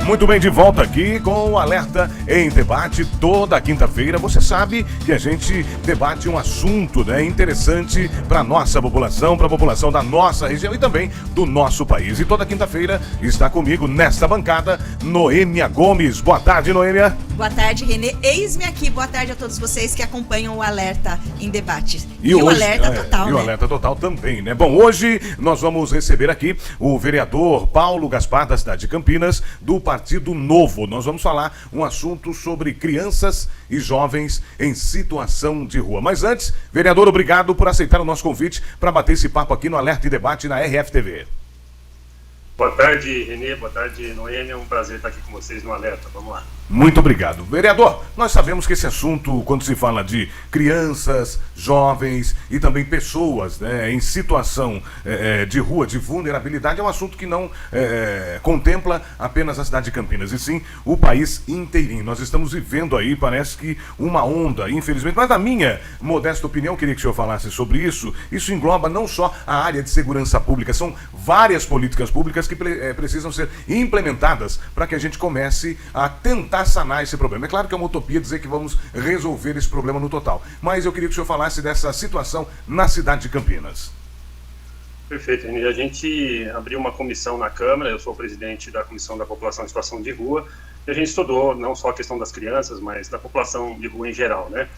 Muito bem, de volta aqui com o Alerta em Debate toda quinta-feira. Você sabe que a gente debate um assunto, né, interessante para a nossa população, para a população da nossa região e também do nosso país. E toda quinta-feira está comigo nesta bancada Noêmia Gomes. Boa tarde, Noêmia. Boa tarde, Renê. Eis-me aqui. Boa tarde a todos vocês que acompanham o Alerta em Debate. E hoje, o Alerta Total, E o Alerta Total também, né? Bom, hoje nós vamos receber aqui o vereador Paulo Gaspar, da cidade de Campinas, do Partido Novo. Nós vamos falar um assunto sobre crianças e jovens em situação de rua. Mas antes, vereador, obrigado por aceitar o nosso convite para bater esse papo aqui no Alerta e Debate na RFTV. Boa tarde, Renê. Boa tarde, Noêmia. É um prazer estar aqui com vocês no Alerta. Vamos lá. Muito obrigado. Vereador, nós sabemos que esse assunto, quando se fala de crianças, jovens e também pessoas, né, em situação de rua, de vulnerabilidade, é um assunto que não contempla apenas a cidade de Campinas, e sim o país inteirinho. Nós estamos vivendo aí, parece que uma onda, infelizmente, mas na minha modesta opinião, queria que o senhor falasse sobre isso. Isso engloba não só a área de segurança pública, são várias políticas públicas que precisam ser implementadas para que a gente comece a tentar sanar esse problema. É claro que é uma utopia dizer que vamos resolver esse problema no total, mas eu queria que o senhor falasse dessa situação na cidade de Campinas. Perfeito, Renê. A gente abriu uma comissão na Câmara, eu sou o presidente da Comissão da População em Situação de Rua, e a gente estudou não só a questão das crianças, mas da população de rua em geral, né?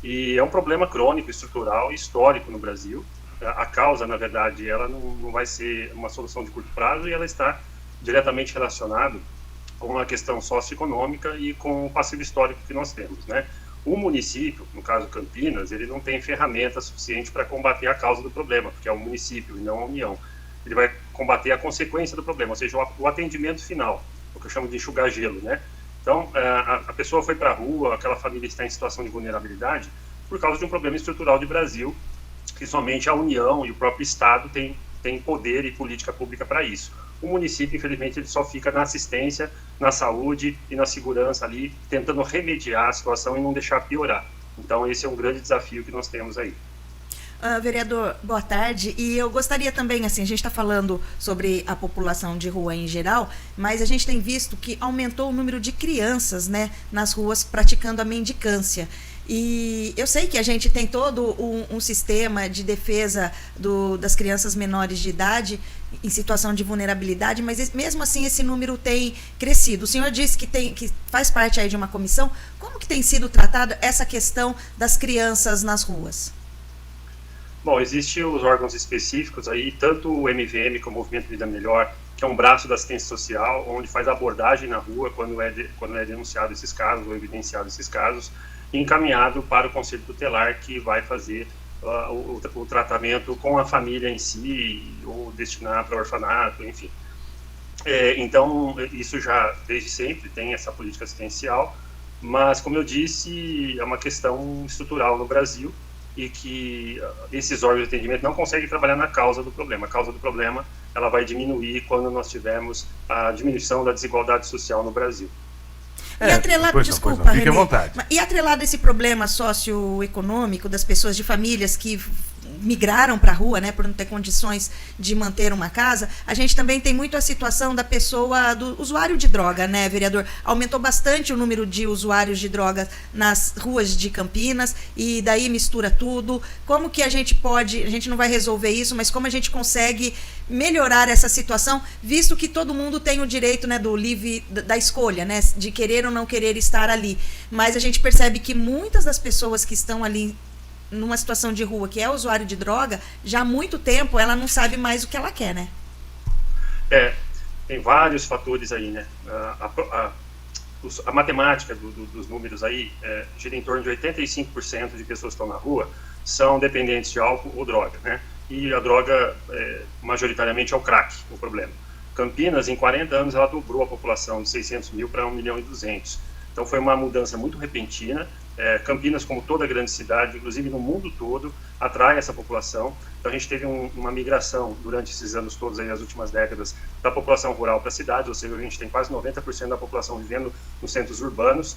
E é um problema crônico, estrutural e histórico no Brasil. A causa, na verdade, ela não vai ser uma solução de curto prazo, e ela está diretamente relacionada com a questão socioeconômica e com o passivo histórico que nós temos, né? O município, no caso Campinas, ele não tem ferramenta suficiente para combater a causa do problema, porque é o município e não a União. Ele vai combater a consequência do problema, ou seja, o atendimento final, o que eu chamo de enxugar gelo, né? Então, a pessoa foi para a rua, aquela família está em situação de vulnerabilidade por causa de um problema estrutural de Brasil, que somente a União e o próprio Estado têm poder e política pública para isso. O município, infelizmente, ele só fica na assistência, na saúde e na segurança ali, tentando remediar a situação e não deixar piorar. Então, esse é um grande desafio que nós temos aí. Vereador, boa tarde. E eu gostaria também, assim, a gente está falando sobre a população de rua em geral, mas a gente tem visto que aumentou o número de crianças, né, nas ruas praticando a mendicância. E eu sei que a gente tem todo um sistema de defesa das crianças menores de idade em situação de vulnerabilidade, mas mesmo assim esse número tem crescido. O senhor disse que faz parte aí de uma comissão. Como que tem sido tratada essa questão das crianças nas ruas? Bom, existem os órgãos específicos aí, tanto o MVM, que é o Movimento Vida Melhor, que é um braço da assistência social, onde faz abordagem na rua quando é denunciado esses casos ou evidenciado esses casos, e encaminhado para o Conselho Tutelar, que vai fazer o tratamento com a família em si, ou destinar para o orfanato, enfim. Então, isso já, desde sempre, tem essa política assistencial, mas, como eu disse, é uma questão estrutural no Brasil, e que esses órgãos de atendimento não conseguem trabalhar na causa do problema. A causa do problema, ela vai diminuir quando nós tivermos a diminuição da desigualdade social no Brasil. E atrelado, desculpa, fique à vontade. E atrelado esse problema socioeconômico das pessoas, de famílias que migraram para a rua, né, por não ter condições de manter uma casa, a gente também tem muito a situação da pessoa, do usuário de droga, né, vereador? Aumentou bastante o número de usuários de droga nas ruas de Campinas, e daí mistura tudo. Como que a gente não vai resolver isso, mas como a gente consegue melhorar essa situação, visto que todo mundo tem o direito, né, da escolha, né, de querer ou não querer estar ali. Mas a gente percebe que muitas das pessoas que estão ali numa situação de rua, que é usuário de droga, já há muito tempo ela não sabe mais o que ela quer, né? Tem vários fatores aí, né? A matemática dos números aí gira em torno de 85% de pessoas que estão na rua são dependentes de álcool ou droga, né? E a droga, majoritariamente, é o crack, o problema. Campinas, em 40 anos, ela dobrou a população de 600 mil para 1.200.000. Então, foi uma mudança muito repentina. Campinas, como toda grande cidade, inclusive no mundo todo, atrai essa população. Então, a gente teve uma migração durante esses anos todos, aí, as últimas décadas, da população rural para a cidade, ou seja, a gente tem quase 90% da população vivendo nos centros urbanos.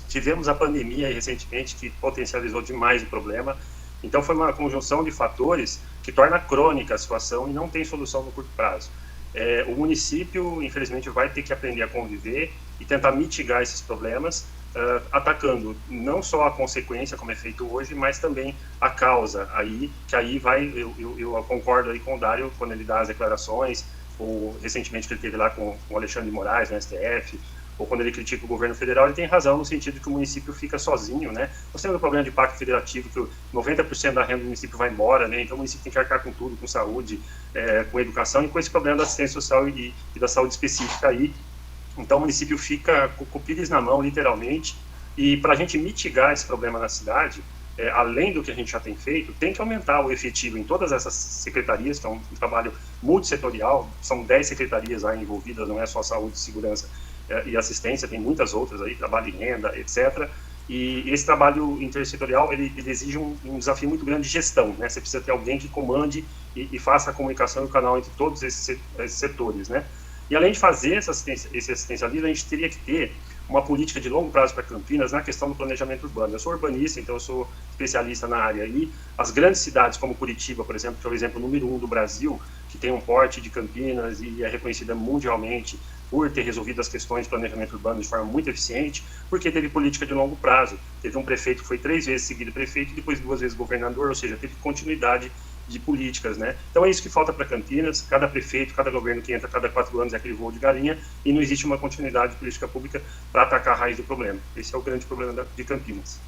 Tivemos a pandemia recentemente, que potencializou demais o problema. Então, foi uma conjunção de fatores que torna crônica a situação e não tem solução no curto prazo. o município, infelizmente, vai ter que aprender a conviver e tentar mitigar esses problemas, atacando não só a consequência, como é feito hoje, mas também a causa. Que aí vai, eu concordo aí com o Dário quando ele dá as declarações, ou recentemente que ele teve lá com o Alexandre de Moraes, no STF, ou quando ele critica o governo federal, ele tem razão no sentido de que o município fica sozinho, né? Nós temos um problema de pacto federativo, que 90% da renda do município vai embora, né? Então o município tem que arcar com tudo, com saúde, com educação, e com esse problema da assistência social e da saúde específica aí. Então o município fica com o pires na mão, literalmente, e para a gente mitigar esse problema na cidade, além do que a gente já tem feito, tem que aumentar o efetivo em todas essas secretarias, que é um trabalho multissetorial, são 10 secretarias lá envolvidas, não é só saúde, segurança e assistência, tem muitas outras aí, trabalho em renda, etc. E esse trabalho intersetorial, ele exige um desafio muito grande de gestão, né? Você precisa ter alguém que comande e faça a comunicação e o canal entre todos esses setores, né? E além de fazer esse assistencialismo, a gente teria que ter uma política de longo prazo para Campinas na questão do planejamento urbano. Eu sou urbanista, então eu sou especialista na área. E as grandes cidades como Curitiba, por exemplo, que é o exemplo número 1 do Brasil, que tem um porte de Campinas e é reconhecida mundialmente por ter resolvido as questões de planejamento urbano de forma muito eficiente, porque teve política de longo prazo. Teve um prefeito que foi 3 vezes seguido prefeito e depois 2 vezes governador, ou seja, teve continuidade de políticas, né? Então é isso que falta para Campinas. Cada prefeito, cada governo que entra cada 4 anos é aquele voo de galinha e não existe uma continuidade de política pública para atacar a raiz do problema. Esse é o grande problema de Campinas.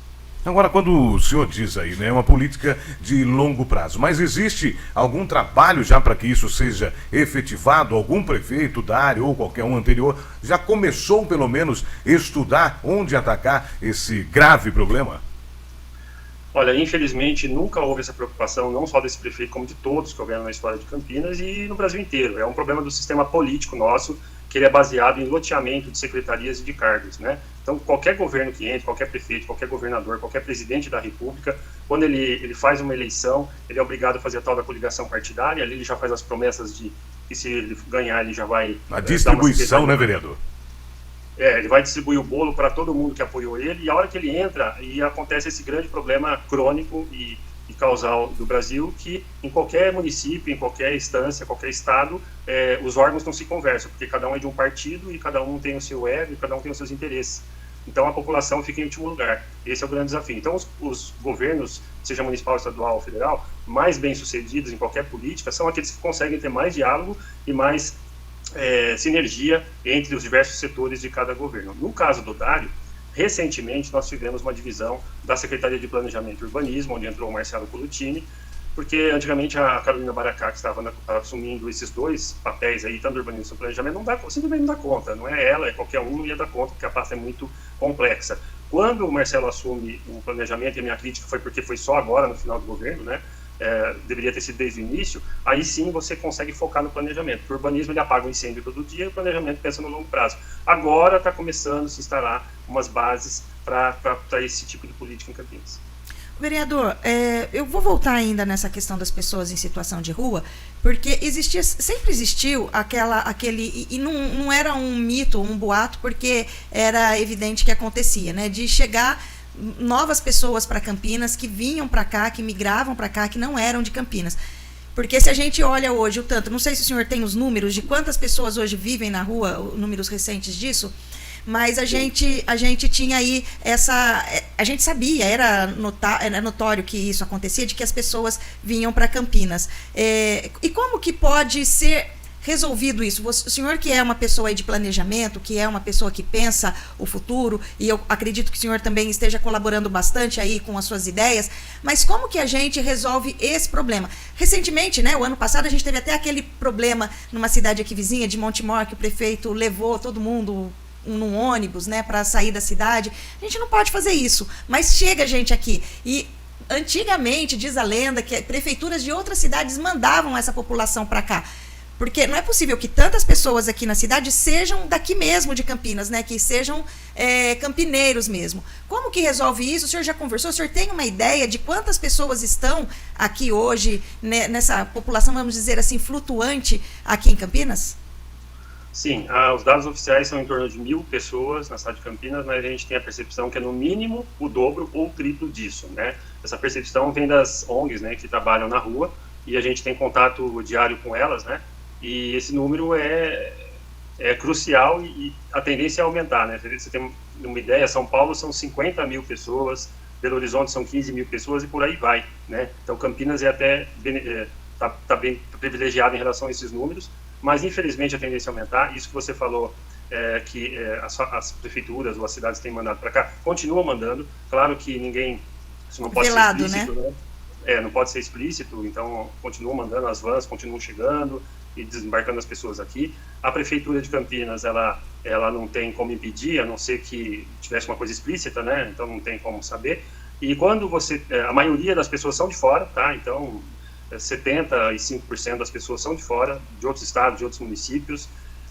Agora, quando o senhor diz aí, né, uma política de longo prazo, mas existe algum trabalho já para que isso seja efetivado? Algum prefeito da área ou qualquer um anterior já começou, pelo menos, a estudar onde atacar esse grave problema? Olha, infelizmente nunca houve essa preocupação, não só desse prefeito, como de todos que houveram na história de Campinas e no Brasil inteiro. É um problema do sistema político nosso, que ele é baseado em loteamento de secretarias e de cargos, né? Então, qualquer governo que entre, qualquer prefeito, qualquer governador, qualquer presidente da República, quando ele faz uma eleição, ele é obrigado a fazer a tal da coligação partidária, ali ele já faz as promessas de que se ele ganhar, ele já vai... A distribuição, né, vereador? Ele vai distribuir o bolo para todo mundo que apoiou ele, e a hora que ele entra, e acontece esse grande problema crônico e causal do Brasil, que em qualquer município, em qualquer instância, qualquer estado, os órgãos não se conversam, porque cada um é de um partido e cada um tem o seu ego e cada um tem os seus interesses. Então a população fica em último lugar. Esse é o grande desafio. Então os governos, seja municipal, estadual ou federal, mais bem-sucedidos em qualquer política, são aqueles que conseguem ter mais diálogo e mais sinergia entre os diversos setores de cada governo. No caso do Dário, recentemente nós tivemos uma divisão da Secretaria de Planejamento e Urbanismo, onde entrou o Marcelo Coluttini, porque antigamente a Carolina Baracá, que estava assumindo esses 2 papéis aí, tanto urbanismo e planejamento, simplesmente não dá conta. Não é ela, é qualquer um, não ia dar conta, porque a pasta é muito complexa. Quando o Marcelo assume o planejamento, e a minha crítica foi porque foi só agora, no final do governo, né? Deveria ter sido desde o início, aí sim você consegue focar no planejamento. O urbanismo ele apaga um incêndio todo dia e o planejamento pensa no longo prazo. Agora está começando a se instalar umas bases para esse tipo de política em Campinas. Vereador, eu vou voltar ainda nessa questão das pessoas em situação de rua, porque sempre existiu aquele, e não era um mito, um boato, porque era evidente que acontecia, né, de chegar novas pessoas para Campinas, que vinham para cá, que migravam para cá, que não eram de Campinas. Porque se a gente olha hoje o tanto, não sei se o senhor tem os números de quantas pessoas hoje vivem na rua, números recentes disso, mas a gente tinha aí a gente sabia, era notório que isso acontecia, de que as pessoas vinham para Campinas. E como que pode ser resolvido isso? O senhor, que é uma pessoa aí de planejamento, que é uma pessoa que pensa o futuro, e eu acredito que o senhor também esteja colaborando bastante aí com as suas ideias, mas como que a gente resolve esse problema? Recentemente, né, o ano passado, a gente teve até aquele problema numa cidade aqui vizinha, de Montemor, que o prefeito levou todo mundo num ônibus, né, para sair da cidade. A gente não pode fazer isso, mas chega gente aqui. E antigamente, diz a lenda, que prefeituras de outras cidades mandavam essa população para cá. Porque não é possível que tantas pessoas aqui na cidade sejam daqui mesmo de Campinas, né? Que sejam campineiros mesmo. Como que resolve isso? O senhor já conversou? O senhor tem uma ideia de quantas pessoas estão aqui hoje, né, nessa população, vamos dizer assim, flutuante aqui em Campinas? Sim, os dados oficiais são em torno de 1.000 pessoas na cidade de Campinas, mas a gente tem a percepção que é no mínimo o dobro ou o triplo disso, né? Essa percepção vem das ONGs, né, que trabalham na rua, e a gente tem contato diário com elas, né? E esse número é crucial e a tendência é aumentar, né? Você tem uma ideia, São Paulo são 50 mil pessoas, Belo Horizonte são 15 mil pessoas e por aí vai, né? Então Campinas tá bem privilegiado em relação a esses números, mas infelizmente a tendência é aumentar. Isso que você falou, que as prefeituras ou as cidades têm mandado para cá, continuam mandando. Claro que isso não pode Velado, ser explícito, né? Não pode ser explícito, então continuam mandando, as vans continuam chegando e desembarcando as pessoas aqui. A Prefeitura de Campinas, ela não tem como impedir, a não ser que tivesse uma coisa explícita, né? Então não tem como saber. E quando a maioria das pessoas são de fora, tá? Então 75% das pessoas são de fora, de outros estados, de outros municípios,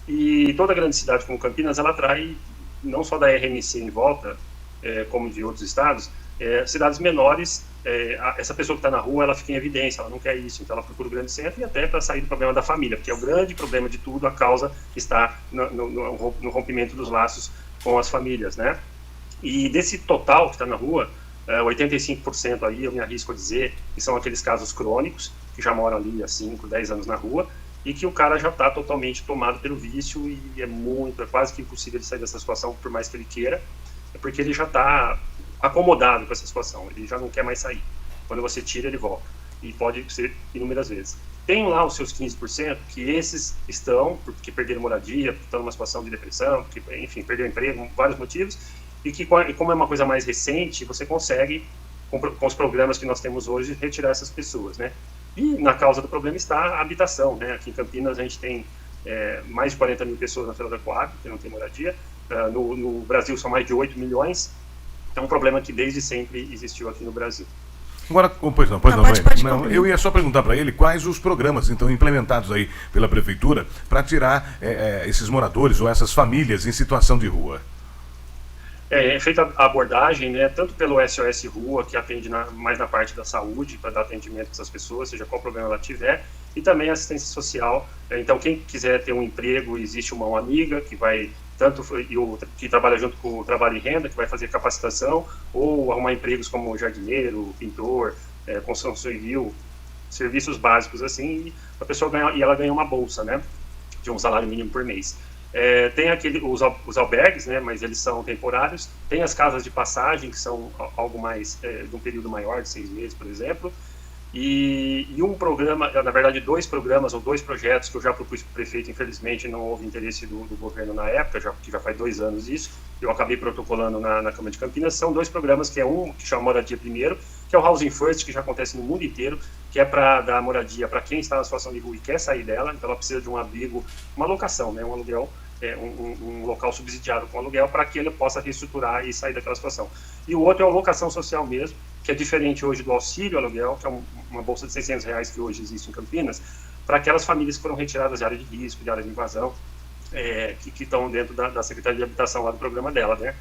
e toda grande cidade como Campinas, ela atrai não só da RMC em volta, como de outros estados, cidades menores. Essa pessoa que está na rua, ela fica em evidência, ela não quer isso, então ela procura o grande centro e até para sair do problema da família, porque é o grande problema de tudo, a causa está no rompimento dos laços com as famílias, né? E desse total que está na rua, 85% aí, eu me arrisco a dizer, que são aqueles casos crônicos, que já moram ali há 5, 10 anos na rua, e que o cara já está totalmente tomado pelo vício e é quase que impossível de sair dessa situação, por mais que ele queira, porque ele já está acomodado com essa situação, ele já não quer mais sair. Quando você tira, ele volta, e pode ser inúmeras vezes. Tem lá os seus 15%, que esses estão, porque perderam moradia, porque estão numa situação de depressão, porque, enfim, perderam emprego, vários motivos, e que, como é uma coisa mais recente, você consegue, com os programas que nós temos hoje, retirar essas pessoas, né? E na causa do problema está a habitação, né? Aqui em Campinas a gente tem mais de 40 mil pessoas na Fila da Coab, que não tem moradia. No Brasil são mais de 8 milhões. É um problema que desde sempre existiu aqui no Brasil. Agora, pois não, não, eu ia só perguntar para ele quais os programas então implementados aí pela Prefeitura para tirar esses moradores ou essas famílias em situação de rua. É feita a abordagem, né, tanto pelo SOS Rua, que atende mais na parte da saúde, para dar atendimento a essas pessoas, seja qual problema ela tiver, e também assistência social. Então, quem quiser ter um emprego, existe uma Mão Amiga, que vai que trabalha junto com o Trabalho e Renda, que vai fazer capacitação, ou arrumar empregos como jardineiro, pintor, construção civil, serviços básicos assim, e a pessoa ela ganha uma bolsa, né, de um salário mínimo por mês. Tem os albergues, né, mas eles são temporários. Tem as casas de passagem, que são algo mais de um período maior, de 6 meses, por exemplo. E um programa, na verdade 2 programas ou 2 projetos que eu já propus para o prefeito, infelizmente não houve interesse do governo na época, que já faz 2 anos isso, eu acabei protocolando na Câmara de Campinas. São 2 programas, que é um que chama Moradia Primeiro, que é o Housing First, que já acontece no mundo inteiro, que é para dar moradia para quem está na situação de rua e quer sair dela, então ela precisa de um abrigo, uma locação, né, um aluguel, um local subsidiado com aluguel, para que ele possa reestruturar e sair daquela situação. E o outro é a locação social mesmo, que é diferente hoje do auxílio aluguel, que é uma bolsa de R$600 que hoje existe em Campinas, para aquelas famílias que foram retiradas de área de risco, de área de invasão, que estão dentro da Secretaria de Habitação lá do programa dela, né?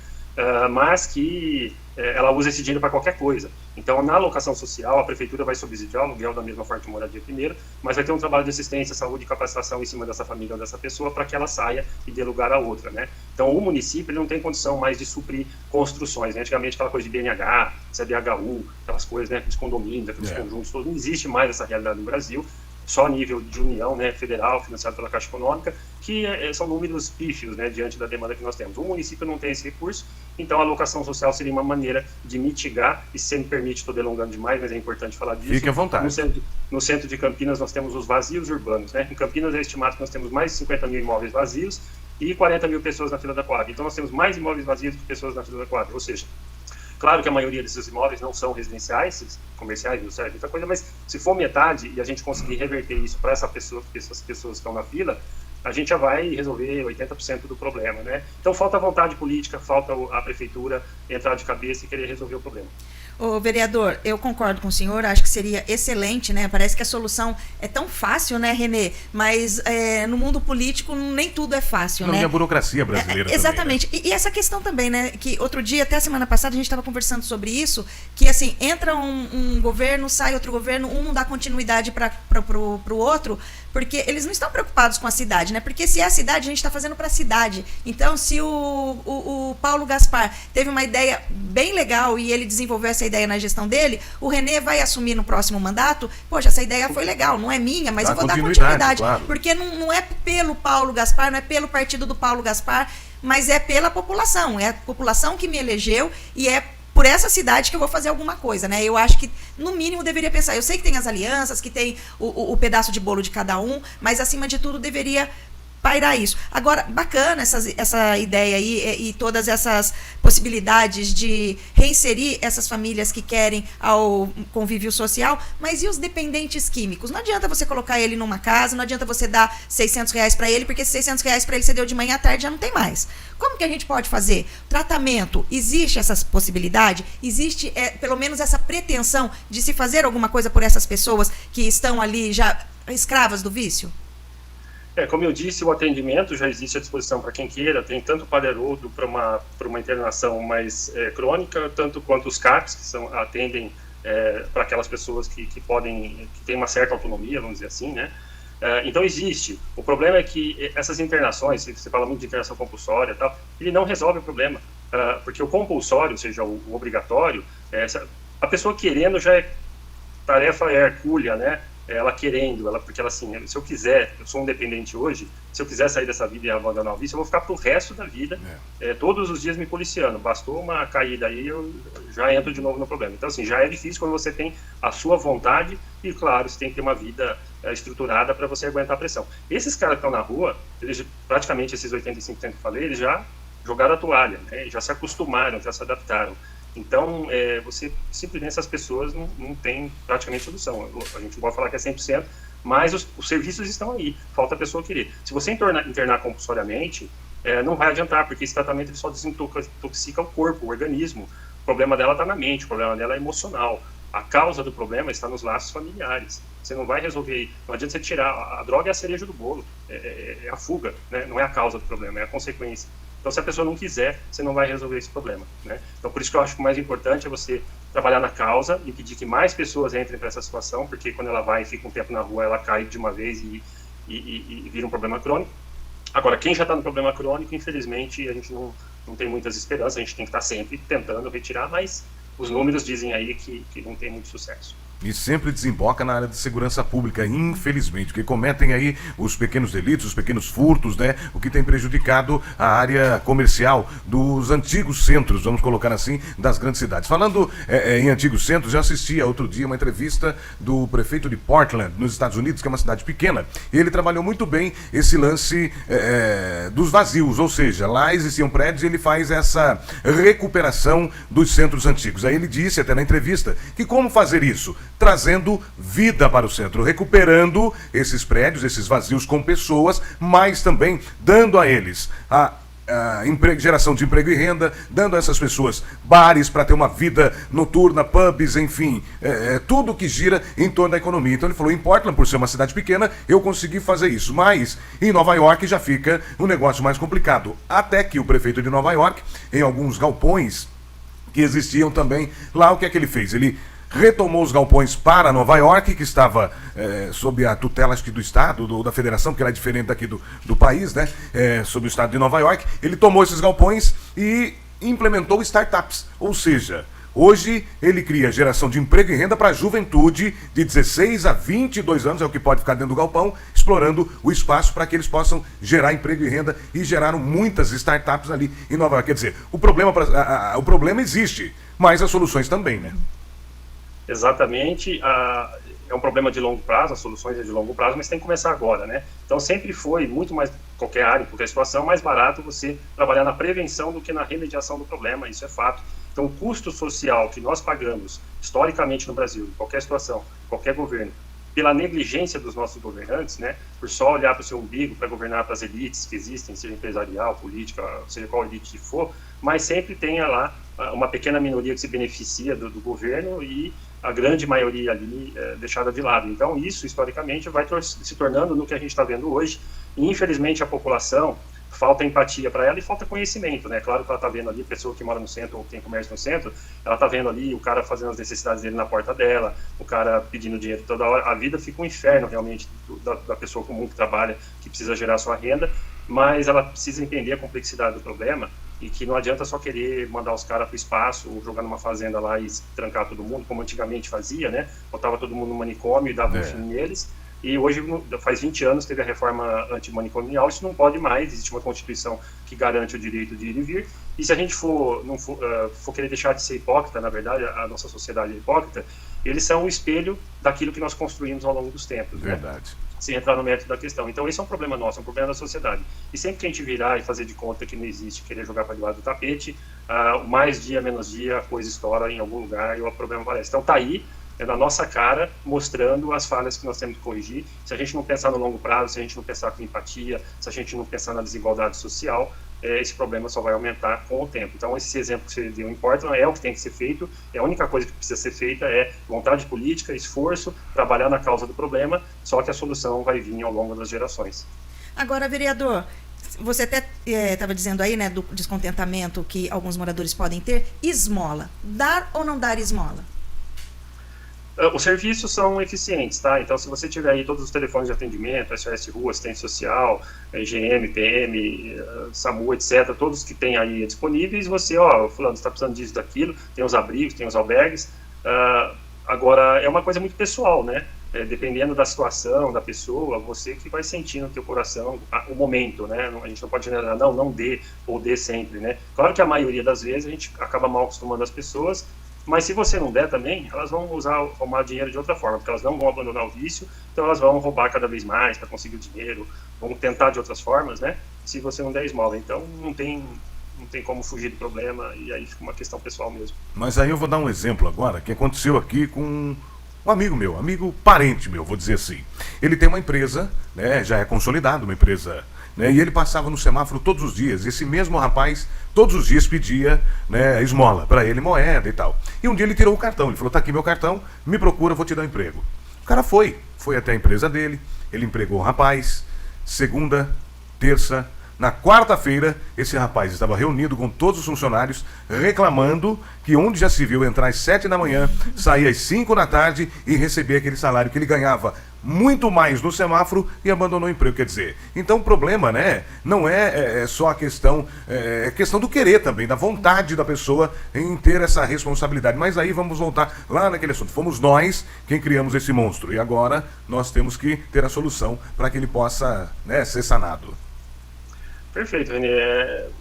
Mas que ela usa esse dinheiro para qualquer coisa. Então, na alocação social, a Prefeitura vai subsidiar o aluguel da mesma forma que Moradia Primeiro, mas vai ter um trabalho de assistência, saúde e capacitação em cima dessa família ou dessa pessoa para que ela saia e dê lugar a outra, né? Então, o município ele não tem condição mais de suprir construções, né? Antigamente, aquela coisa de BNH, CDHU, aquelas coisas, né? Aqueles condomínios, aqueles conjuntos todos, não existe mais essa realidade no Brasil, só a nível de união, né, federal, financiado pela Caixa Econômica, que são números pífios, né, diante da demanda que nós temos. O município não tem esse recurso, então a alocação social seria uma maneira de mitigar, e se me permite, estou delongando demais, mas é importante falar disso. Fique à vontade. No centro de Campinas nós temos os vazios urbanos, né? Em Campinas é estimado que nós temos mais de 50 mil imóveis vazios e 40 mil pessoas na Fila da Coab. Então nós temos mais imóveis vazios do que pessoas na Fila da Coab, ou seja, claro que a maioria desses imóveis não são residenciais, comerciais, não serve muita coisa, mas se for metade e a gente conseguir reverter isso para essa pessoa, porque essas pessoas estão na fila, a gente já vai resolver 80% do problema, né? Então falta vontade política, falta a prefeitura entrar de cabeça e querer resolver o problema. Ô, vereador, eu concordo com o senhor, acho que seria excelente, né? Parece que a solução é tão fácil, né, Renê? Mas no mundo político nem tudo é fácil, né? E a burocracia brasileira exatamente. Também, né? E essa questão também, né? Que outro dia, até a semana passada, a gente estava conversando sobre isso, que assim, entra um governo, sai outro governo, um não dá continuidade para o outro, porque eles não estão preocupados com a cidade, né? Porque se é a cidade, a gente está fazendo para a cidade. Então, se o Paulo Gaspar teve uma ideia bem legal e ele desenvolveu essa essa ideia na gestão dele, o René vai assumir no próximo mandato, poxa, essa ideia foi legal, não é minha, mas eu vou dar continuidade. Claro. Porque não é pelo Paulo Gaspar, não é pelo partido do Paulo Gaspar, mas é pela população. É a população que me elegeu e é por essa cidade que eu vou fazer alguma coisa, né? Eu acho que, no mínimo, deveria pensar. Eu sei que tem as alianças, que tem o pedaço de bolo de cada um, mas, acima de tudo, deveria pairar isso. Agora, bacana essa ideia aí e todas essas possibilidades de reinserir essas famílias que querem ao convívio social, mas e os dependentes químicos? Não adianta você colocar ele numa casa, não adianta você dar R$600 para ele, porque esses R$600 para ele você deu de manhã à tarde, já não tem mais. Como que a gente pode fazer? Tratamento, existe essa possibilidade? Existe, pelo menos, essa pretensão de se fazer alguma coisa por essas pessoas que estão ali já escravas do vício? Como eu disse, o atendimento já existe à disposição para quem queira, tem tanto o Paderodo para uma internação mais crônica, tanto quanto os CAPs, que atendem para aquelas pessoas que têm uma certa autonomia, vamos dizer assim, né? Então existe. O problema é que essas internações, você fala muito de internação compulsória e tal, ele não resolve o problema, porque o compulsório, ou seja, o obrigatório, a pessoa querendo já é tarefa hercúlea, né? Ela querendo, porque ela assim, se eu quiser, eu sou um dependente hoje, se eu quiser sair dessa vida e abandonar o vício, eu vou ficar pro resto da vida, todos os dias me policiando. Bastou uma caída aí, eu já entro de novo no problema. Então, assim, já é difícil quando você tem a sua vontade e, claro, você tem que ter uma vida estruturada para você aguentar a pressão. Esses caras que estão na rua, eles, praticamente esses 85% que eu falei, eles já jogaram a toalha, né? Já se acostumaram, já se adaptaram. Então, você simplesmente, essas pessoas não têm praticamente solução. A gente não pode falar que é 100%, mas os serviços estão aí, falta a pessoa querer. Se você internar compulsoriamente, não vai adiantar, porque esse tratamento ele só desintoxica o corpo, o organismo. O problema dela está na mente, o problema dela é emocional. A causa do problema está nos laços familiares. Você não vai resolver, não adianta você tirar, a droga é a cereja do bolo, é a fuga, né? Não é a causa do problema, é a consequência. Então, se a pessoa não quiser, você não vai resolver esse problema, né? Então, por isso que eu acho que o mais importante é você trabalhar na causa, impedir que mais pessoas entrem para essa situação, porque quando ela vai e fica um tempo na rua, ela cai de uma vez e vira um problema crônico. Agora, quem já está no problema crônico, infelizmente, a gente não tem muitas esperanças, a gente tem que estar sempre tentando retirar, mas os números dizem aí que não tem muito sucesso. E sempre desemboca na área de segurança pública, infelizmente, que cometem aí os pequenos delitos, os pequenos furtos, né? O que tem prejudicado a área comercial dos antigos centros, vamos colocar assim, das grandes cidades. Falando em antigos centros, já assisti outro dia uma entrevista do prefeito de Portland, nos Estados Unidos, que é uma cidade pequena, e ele trabalhou muito bem esse lance dos vazios, ou seja, lá existiam prédios e ele faz essa recuperação dos centros antigos. Aí ele disse até na entrevista que como fazer isso? Trazendo vida para o centro, recuperando esses prédios, esses vazios com pessoas, mas também dando a eles a geração de emprego e renda, dando a essas pessoas bares para ter uma vida noturna, pubs, enfim, tudo que gira em torno da economia. Então ele falou, em Portland, por ser uma cidade pequena, eu consegui fazer isso, mas em Nova York já fica um negócio mais complicado. Até que o prefeito de Nova York, em alguns galpões que existiam também, lá o que é que ele fez? Ele retomou os galpões para Nova York, que estava sob a tutela, acho que do Estado, da Federação, porque ela é diferente daqui do país, né? Sob o Estado de Nova York. Ele tomou esses galpões e implementou startups. Ou seja, hoje ele cria geração de emprego e renda para a juventude de 16 a 22 anos, é o que pode ficar dentro do galpão, explorando o espaço para que eles possam gerar emprego e renda, e geraram muitas startups ali em Nova York. Quer dizer, o problema existe, mas as soluções também, né? Exatamente, é um problema de longo prazo, as soluções é de longo prazo, mas tem que começar agora, né? Então sempre foi muito mais, qualquer área, qualquer situação, mais barato você trabalhar na prevenção do que na remediação do problema, isso é fato. Então o custo social que nós pagamos historicamente no Brasil, em qualquer situação, qualquer governo, pela negligência dos nossos governantes, né? Por só olhar para o seu umbigo, para governar para as elites que existem, seja empresarial, política, seja qual elite que for, mas sempre tenha lá uma pequena minoria que se beneficia do governo e a grande maioria ali deixada de lado. Então isso, historicamente, vai se tornando no que a gente está vendo hoje. E, infelizmente, a população, falta empatia para ela e falta conhecimento, né? Claro que ela está vendo ali, a pessoa que mora no centro ou que tem comércio no centro, ela está vendo ali o cara fazendo as necessidades dele na porta dela, o cara pedindo dinheiro toda hora. A vida fica um inferno, realmente, da pessoa comum que trabalha, que precisa gerar sua renda, mas ela precisa entender a complexidade do problema e que não adianta só querer mandar os caras para o espaço ou jogar numa fazenda lá e trancar todo mundo, como antigamente fazia, né? Botava todo mundo no manicômio e dava um fim neles. E hoje, faz 20 anos, teve a reforma antimanicomial, isso não pode mais, existe uma Constituição que garante o direito de ir e vir, e se a gente for querer deixar de ser hipócrita, na verdade, a nossa sociedade é hipócrita, eles são um espelho daquilo que nós construímos ao longo dos tempos. Verdade. Né? Sem entrar no mérito da questão. Então, esse é um problema nosso, é um problema da sociedade. E sempre que a gente virar e fazer de conta que não existe, querer jogar para debaixo do tapete, mais dia, menos dia, a coisa estoura em algum lugar e o problema aparece. Então, tá aí, na nossa cara, mostrando as falhas que nós temos que corrigir. Se a gente não pensar no longo prazo, se a gente não pensar com empatia, se a gente não pensar na desigualdade social, esse problema só vai aumentar com o tempo. Então, esse exemplo que você deu importa, é o que tem que ser feito, a única coisa que precisa ser feita é vontade política, esforço, trabalhar na causa do problema, só que a solução vai vir ao longo das gerações. Agora, vereador, você até estava dizendo aí, né, do descontentamento que alguns moradores podem ter, esmola. Dar ou não dar esmola? Os serviços são eficientes, tá? Então, se você tiver aí todos os telefones de atendimento, SOS Rua, Assistência Social, GM, PM, SAMU, etc., todos que tem aí disponíveis, você, fulano, está precisando disso, daquilo, tem os abrigos, tem os albergues. Agora, é uma coisa muito pessoal, né? Dependendo da situação, da pessoa, você que vai sentir no teu coração o momento, né? A gente não pode generar, não dê, ou dê sempre, né? Claro que a maioria das vezes a gente acaba mal acostumando as pessoas, mas se você não der também, elas vão arrumar dinheiro de outra forma, porque elas não vão abandonar o vício, então elas vão roubar cada vez mais para conseguir o dinheiro, vão tentar de outras formas, né? Se você não der esmola. Então não tem como fugir do problema, e aí fica uma questão pessoal mesmo. Mas aí eu vou dar um exemplo agora, que aconteceu aqui com um amigo meu, parente meu, vou dizer assim. Ele tem uma empresa, né, já é consolidado, uma empresa, né, e ele passava no semáforo todos os dias. Esse mesmo rapaz, todos os dias pedia, né, esmola para ele, moeda e tal. E um dia ele tirou o cartão, ele falou, tá aqui meu cartão, me procura, vou te dar um emprego. O cara foi até a empresa dele, ele empregou o rapaz, segunda, terça, na quarta-feira, esse rapaz estava reunido com todos os funcionários, reclamando que onde já se viu entrar às 7 da manhã, sair às 5 da tarde e receber aquele salário que ele ganhava muito mais no semáforo e abandonou o emprego. Quer dizer, então o problema, né, não é só a questão, é questão do querer também, da vontade da pessoa em ter essa responsabilidade. Mas aí vamos voltar lá naquele assunto. Fomos nós quem criamos esse monstro e agora nós temos que ter a solução para que ele possa, né, ser sanado. Perfeito, Renê.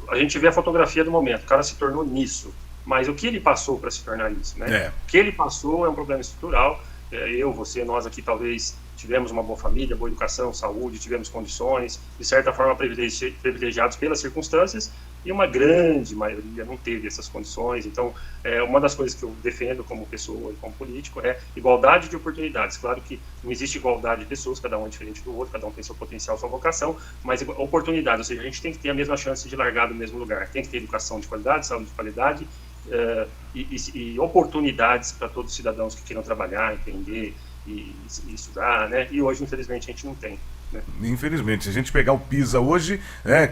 A gente vê a fotografia do momento, o cara se tornou nisso, mas o que ele passou para se tornar isso, né? O que ele passou é um problema estrutural. Eu, você, nós aqui talvez tivemos uma boa família, boa educação, saúde, tivemos condições, de certa forma privilegiados pelas circunstâncias, e uma grande maioria não teve essas condições. Então, uma das coisas que eu defendo como pessoa e como político é igualdade de oportunidades. Claro que não existe igualdade de pessoas, cada um é diferente do outro, cada um tem seu potencial, sua vocação, mas oportunidade, ou seja, a gente tem que ter a mesma chance de largar do mesmo lugar, tem que ter educação de qualidade, saúde de qualidade, e oportunidades para todos os cidadãos que queiram trabalhar, empreender e estudar, né? E hoje, infelizmente, a gente não tem. Infelizmente, se a gente pegar o PISA hoje,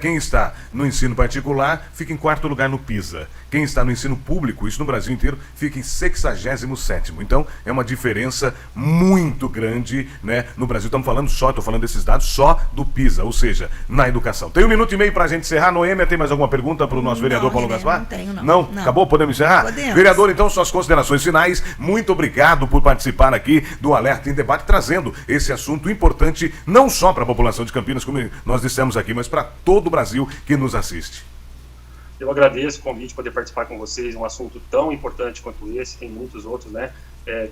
quem está no ensino particular fica em 4º lugar no PISA. Quem está no ensino público, isso no Brasil inteiro, fica em 67º. Então, é uma diferença muito grande, né? No Brasil, estou falando desses dados só do PISA, ou seja, na educação. Tem 1 minuto e meio para a gente encerrar. Noêmia, tem mais alguma pergunta para o nosso vereador Paulo Gaspar? Não tenho, não. Não? Acabou? Podemos encerrar? Podemos. Vereador, então, suas considerações finais. Muito obrigado por participar aqui do Alerta em Debate, trazendo esse assunto importante, não só para a população de Campinas, como nós dissemos aqui, mas para todo o Brasil que nos assiste. Eu agradeço o convite, poder participar com vocês, um assunto tão importante quanto esse, tem muitos outros, né,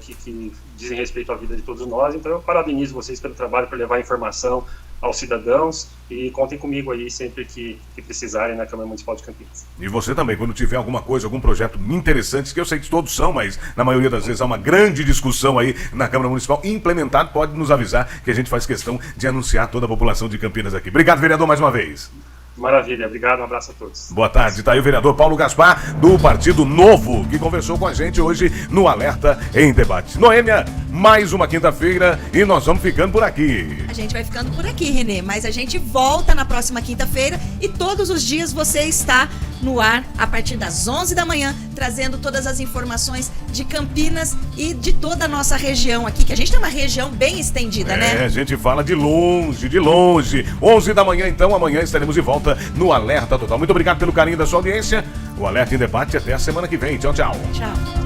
que dizem respeito à vida de todos nós. Então eu parabenizo vocês pelo trabalho, por levar informação aos cidadãos, e contem comigo aí sempre que precisarem na Câmara Municipal de Campinas. E você também, quando tiver alguma coisa, algum projeto interessante, que eu sei que todos são, mas na maioria das vezes há uma grande discussão aí na Câmara Municipal implementado, pode nos avisar que a gente faz questão de anunciar toda a população de Campinas aqui. Obrigado, vereador, mais uma vez. Maravilha, obrigado, um abraço a todos. Boa tarde, está aí o vereador Paulo Gaspar, do Partido Novo, que conversou com a gente hoje no Alerta em Debate. Noêmia, mais uma quinta-feira e nós vamos ficando por aqui. A gente vai ficando por aqui, Renê, mas a gente volta na próxima quinta-feira e todos os dias você está no ar a partir das 11 da manhã, trazendo todas as informações de Campinas e de toda a nossa região aqui, que a gente tem uma região bem estendida, né? A gente fala de longe, de longe. 11 da manhã, então, amanhã estaremos de volta no Alerta Total. Muito obrigado pelo carinho da sua audiência. O Alerta em Debate até a semana que vem. Tchau, tchau. Tchau.